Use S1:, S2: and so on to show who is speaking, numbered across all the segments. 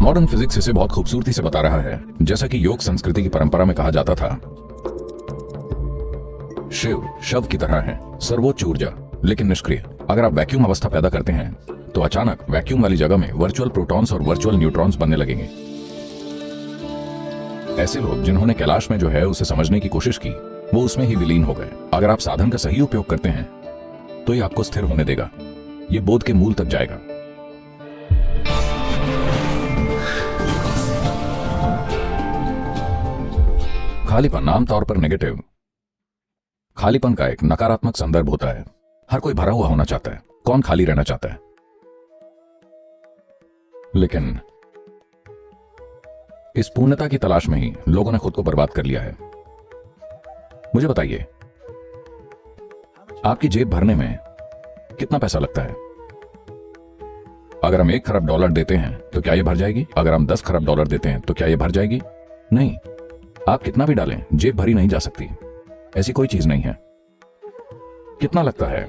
S1: Modern physics इसे बहुत खूबसूरती से बता रहा है। जैसा कि योग संस्कृति की परंपरा में कहा जाता था, शिव शव की तरह है, सर्वोच्च ऊर्जा लेकिन निष्क्रिय। अगर आप वैक्यूम अवस्था पैदा करते हैं तो अचानक वैक्यूम वाली जगह में वर्चुअल प्रोटॉन्स और वर्चुअल न्यूट्रॉन्स बनने लगेंगे। ऐसे लोग जिन्होंने कैलाश में जो है उसे समझने की कोशिश की, वो उसमें ही विलीन हो गए। अगर आप साधन का सही उपयोग करते हैं तो ये आपको स्थिर होने देगा, ये बोध के मूल तक जाएगा। खालीपन आमतौर पर नेगेटिव खालीपन का एक नकारात्मक संदर्भ होता है। हर कोई भरा हुआ होना चाहता है, कौन खाली रहना चाहता है? लेकिन इस पूर्णता की तलाश में ही लोगों ने खुद को बर्बाद कर लिया है। मुझे बताइए, आपकी जेब भरने में कितना पैसा लगता है? अगर हम $1 खरब देते हैं तो क्या यह भर जाएगी? अगर हम $10 खरब देते हैं तो क्या यह भर जाएगी? नहीं। आप कितना भी डालें, जेब भरी नहीं जा सकती। ऐसी कोई चीज नहीं है। कितना लगता है?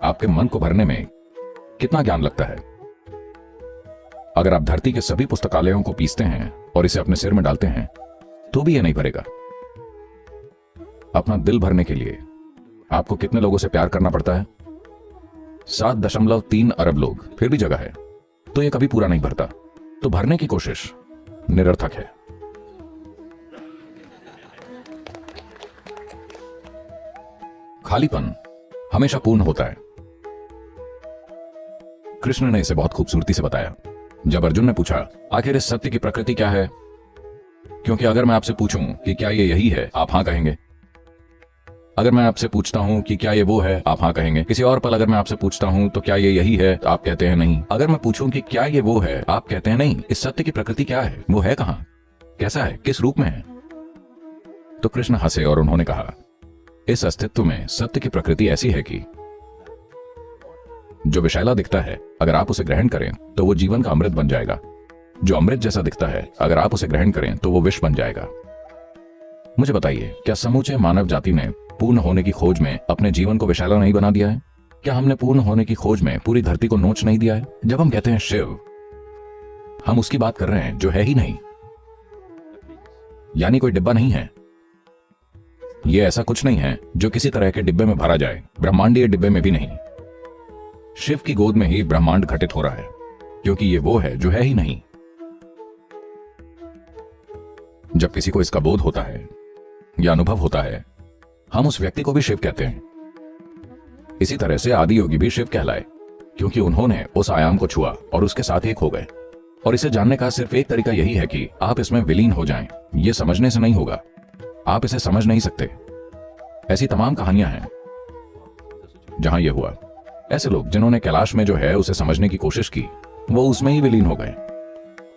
S1: आपके मन को भरने में कितना ज्ञान लगता है? अगर आप धरती के सभी पुस्तकालयों को पीसते हैं और इसे अपने सिर में डालते हैं तो भी यह नहीं भरेगा। अपना दिल भरने के लिए आपको कितने लोगों से प्यार करना पड़ता है? 7.3 अरब लोग, फिर भी जगह है तो यह कभी पूरा नहीं भरता। तो भरने की कोशिश निरर्थक है। खालीपन हमेशा पूर्ण होता है। कृष्ण ने इसे बहुत खूबसूरती से बताया। जब अर्जुन ने पूछा, आखिर इस सत्य की प्रकृति क्या है? क्योंकि अगर मैं आपसे पूछूं कि क्या ये यही है, आप हां कहेंगे। अगर मैं आपसे पूछता हूं कि क्या ये वो है, आप हां कहेंगे। किसी और पल अगर मैं आपसे पूछता हूं तो क्या ये यही है, तो आप कहते हैं नहीं। अगर मैं पूछूं कि क्या ये वो है, आप कहते हैं नहीं। इस सत्य की प्रकृति क्या है? वो है कहां, कैसा है, किस रूप में है? तो कृष्ण हंसे और उन्होंने कहा, इस अस्तित्व में सत्य की प्रकृति ऐसी है कि जो विषैला दिखता है, अगर आप उसे ग्रहण करें तो वो जीवन का अमृत बन जाएगा। जो अमृत जैसा दिखता है, अगर आप उसे ग्रहण करें तो वो विष बन जाएगा। मुझे बताइए, क्या समूचे मानव जाति ने पूर्ण होने की खोज में अपने जीवन को विषैला नहीं बना दिया है? क्या हमने पूर्ण होने की खोज में पूरी धरती को नोच नहीं दिया है? जब हम कहते हैं शिव, हम उसकी बात कर रहे हैं जो है ही नहीं, यानी कोई डिब्बा नहीं है। यह ऐसा कुछ नहीं है जो किसी तरह के डिब्बे में भरा जाए, ब्रह्मांडीय डिब्बे में भी नहीं। शिव की गोद में ही ब्रह्मांड घटित हो रहा है, क्योंकि ये वो है जो है ही नहीं। जब किसी को इसका बोध होता है या अनुभव होता है, हम उस व्यक्ति को भी शिव कहते हैं। इसी तरह से आदि योगी भी शिव कहलाए, क्योंकि उन्होंने उस आयाम को छुआ और उसके साथ एक हो गए। और इसे जानने का सिर्फ एक तरीका यही है कि आप इसमें विलीन हो जाएं। यह समझने से नहीं होगा, आप इसे समझ नहीं सकते। ऐसी तमाम कहानियां हैं जहां यह हुआ। ऐसे लोग जिन्होंने कैलाश में जो है उसे समझने की कोशिश की, वो उसमें ही विलीन हो गए।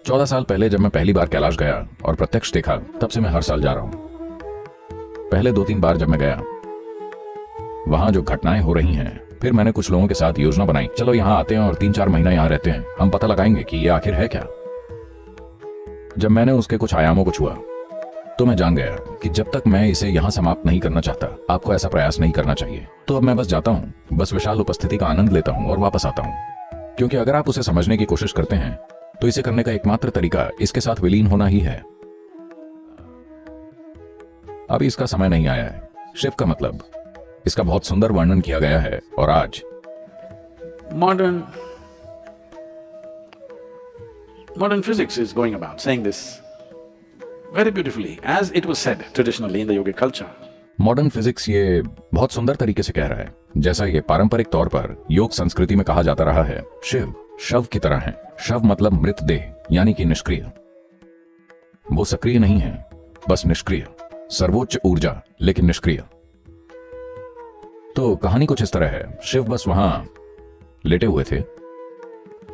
S1: 14 साल पहले जब मैं पहली बार कैलाश गया और प्रत्यक्ष देखा, तब से मैं हर साल जा रहा हूं। पहले 2-3 बार जब मैं गया, वहां जो घटनाएं हो रही हैं, फिर मैंने कुछ लोगों के साथ योजना बनाई, चलो यहां आते हैं और 3-4 महीना यहां रहते हैं, हम पता लगाएंगे कि ये आखिर है क्या। जब मैंने उसके कुछ आयामों को छुआ तो मैं जान गया कि जब तक मैं इसे यहां समाप्त नहीं करना चाहता, आपको ऐसा प्रयास नहीं करना चाहिए। तो अब मैं बस जाता हूं, बस विशाल उपस्थिति का आनंद लेता हूं और वापस आता हूं। क्योंकि अगर आप उसे समझने की कोशिश करते हैं तो इसे करने का एकमात्र तरीका इसके साथ विलीन होना ही है। अभी इसका समय नहीं आया है। शिव का मतलब, इसका बहुत सुंदर वर्णन किया गया है। और आज
S2: modern physics is going about saying this very beautifully, as it was said traditionally in the yogic culture.
S1: Modern physics ये बहुत सुंदर तरीके से कह रहा है, जैसा ये पारंपरिक तौर पर योग संस्कृति में कहा जाता रहा है। शिव शव की तरह है। शव मतलब मृत देह, यानी कि निष्क्रिय। वो सक्रिय नहीं है, बस निष्क्रिय। सर्वोच्च ऊर्जा लेकिन निष्क्रिय। तो कहानी कुछ इस तरह है। शिव बस वहां लेटे हुए थे।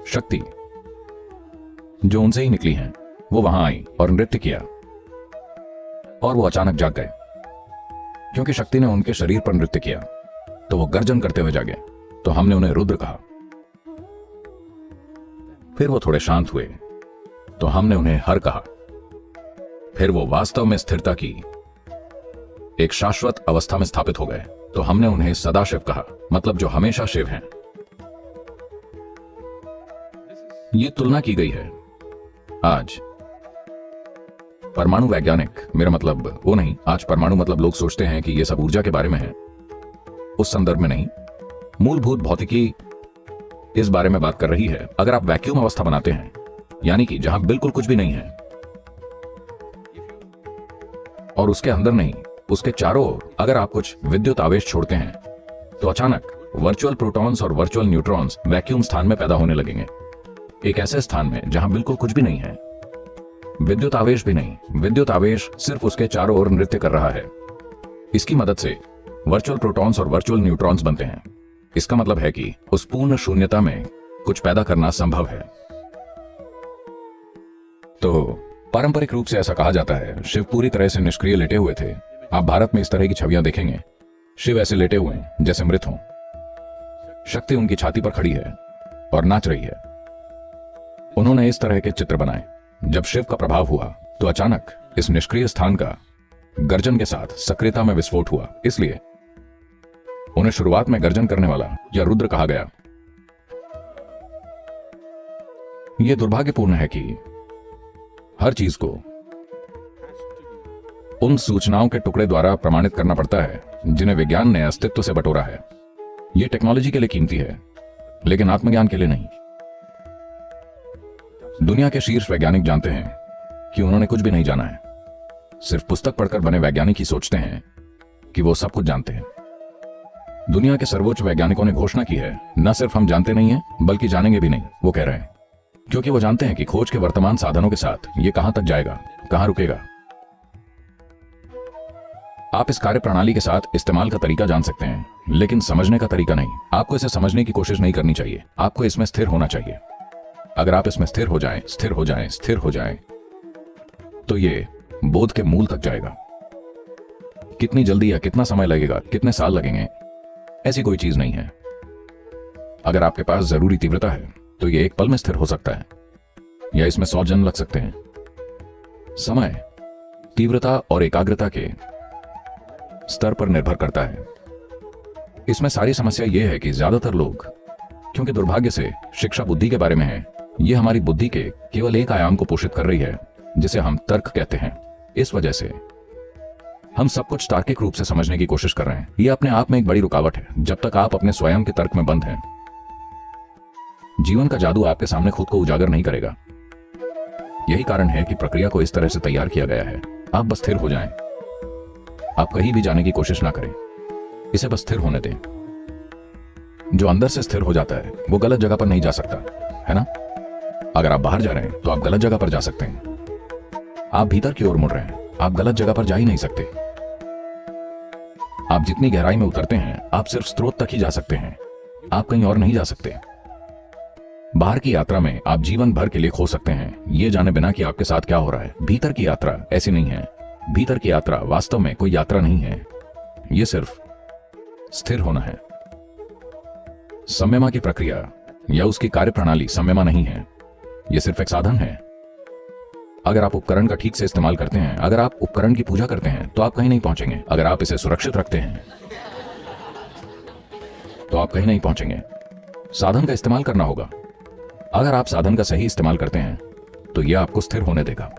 S1: शक्ति जो उनसे ही निकली हैं, वो वहां आई और नृत्य किया, और वो अचानक जाग गए। क्योंकि शक्ति ने उनके शरीर पर नृत्य किया तो वो गर्जन करते हुए जागे। तो हमने उन्हें रुद्र कहा। फिर वो थोड़े शांत हुए तो हमने उन्हें हर कहा। फिर वो वास्तव में स्थिरता की एक शाश्वत अवस्था में स्थापित हो गए तो हमने उन्हें सदाशिव कहा, मतलब जो हमेशा शिव हैं। ये तुलना की गई है आज परमाणु वैज्ञानिक, मेरा मतलब वो नहीं, आज परमाणु मतलब लोग सोचते हैं कि ये सब ऊर्जा के बारे में है, उस संदर्भ में नहीं। मूलभूत भौतिकी इस बारे में बात कर रही है। अगर आप वैक्यूम अवस्था बनाते हैं, यानी कि जहां बिल्कुल कुछ भी नहीं है और उसके अंदर नहीं, उसके चारों ओर अगर आप कुछ विद्युत आवेश छोड़ते हैं, तो अचानक वर्चुअल प्रोटॉन्स और वर्चुअल न्यूट्रॉन्स वैक्यूम स्थान में पैदा होने लगेंगे। एक ऐसे स्थान में जहां बिल्कुल कुछ भी नहीं है, विद्युत आवेश भी नहीं, विद्युत आवेश सिर्फ उसके चारों ओर नृत्य कर रहा है। इसकी मदद से वर्चुअल प्रोटॉन्स और वर्चुअल न्यूट्रॉन्स बनते हैं। इसका मतलब है कि उस पूर्ण शून्यता में कुछ पैदा करना संभव है। तो पारंपरिक रूप से ऐसा कहा जाता है, शिव पूरी तरह से निष्क्रिय लेटे हुए थे। आप भारत में इस तरह की छवियां देखेंगे, शिव ऐसे लेटे हुए हैं जैसे मृत हों। शक्ति उनकी छाती पर खड़ी है और नाच रही है। उन्होंने इस तरह के चित्र बनाए। जब शिव का प्रभाव हुआ तो अचानक इस निष्क्रिय स्थान का गर्जन के साथ सक्रियता में विस्फोट हुआ। इसलिए उन्हें शुरुआत में गर्जन करने वाला या रुद्र कहा गया। यह दुर्भाग्यपूर्ण है कि हर चीज को उन सूचनाओं के टुकड़े द्वारा प्रमाणित करना पड़ता है जिन्हें विज्ञान ने अस्तित्व से बटोरा है। यह टेक्नोलॉजी के लिए कीमती है, लेकिन आत्मज्ञान के लिए नहीं। दुनिया के शीर्ष वैज्ञानिक जानते हैं कि उन्होंने कुछ भी नहीं जाना है। सिर्फ पुस्तक पढ़कर बने वैज्ञानिक ही सोचते हैं कि वो सब कुछ जानते हैं। दुनिया के सर्वोच्च वैज्ञानिकों ने घोषणा की है, न सिर्फ हम जानते नहीं हैं बल्कि जानेंगे भी नहीं। वो कह रहे हैं क्योंकि वो जानते हैं कि खोज के वर्तमान साधनों के साथ ये कहां तक जाएगा, कहां रुकेगा। आप इस कार्य प्रणाली के साथ इस्तेमाल का तरीका जान सकते हैं, लेकिन समझने का तरीका नहीं। आपको इसे समझने की कोशिश नहीं करनी चाहिए, आपको इसमें स्थिर होना चाहिए। अगर आप इसमें स्थिर हो जाएं, स्थिर हो जाएं, स्थिर हो जाएं, तो ये बोध के मूल तक जाएगा। कितनी जल्दी या कितना समय लगेगा, कितने साल लगेंगे, ऐसी कोई चीज नहीं है। अगर आपके पास जरूरी तीव्रता है तो ये एक पल में स्थिर हो सकता है, या इसमें 100 जन्म लग सकते हैं। समय तीव्रता और एकाग्रता के स्तर पर निर्भर करता है। इसमें सारी समस्या यह है कि ज्यादातर लोग, क्योंकि दुर्भाग्य से शिक्षा बुद्धि के बारे में है, यह हमारी बुद्धि के केवल एक आयाम को पोषित कर रही है जिसे हम तर्क कहते हैं। इस वजह से हम सब कुछ तार्किक रूप से समझने की कोशिश कर रहे हैं। यह अपने आप में एक बड़ी रुकावट है जब तक आप अपने स्वयं के तर्क में बंद हैं। जीवन का जादू आपके सामने खुद को उजागर नहीं करेगा। यही कारण है कि प्रक्रिया को इस तरह से तैयार किया गया है। आप बस स्थिर हो जाएं। आप कहीं भी जाने की कोशिश ना करें, इसे बस स्थिर होने दें। जो अंदर से स्थिर हो जाता है वो गलत जगह पर नहीं जा सकता, है ना? अगर आप बाहर जा रहे हैं तो आप गलत जगह पर जा सकते हैं। आप भीतर की ओर मुड़ रहे हैं, आप गलत जगह पर जा ही नहीं सकते। आप जितनी गहराई में उतरते हैं, आप सिर्फ स्रोत तक ही जा सकते हैं, आप कहीं और नहीं जा सकते। बाहर की यात्रा में आप जीवन भर के लिए खो सकते हैं, ये जाने बिना कि आपके साथ क्या हो रहा है। भीतर की यात्रा ऐसी नहीं है। भीतर की यात्रा वास्तव में कोई यात्रा नहीं है, यह सिर्फ स्थिर होना है। संयमा की प्रक्रिया या उसकी कार्यप्रणाली संयमा नहीं है, यह सिर्फ एक साधन है। अगर आप उपकरण का ठीक से इस्तेमाल करते हैं, अगर आप उपकरण की पूजा करते हैं, तो आप कहीं नहीं पहुंचेंगे। अगर आप इसे सुरक्षित रखते हैं तो आप कहीं नहीं पहुंचेंगे। साधन का इस्तेमाल करना होगा। अगर आप साधन का सही इस्तेमाल करते हैं तो यह आपको स्थिर होने देगा।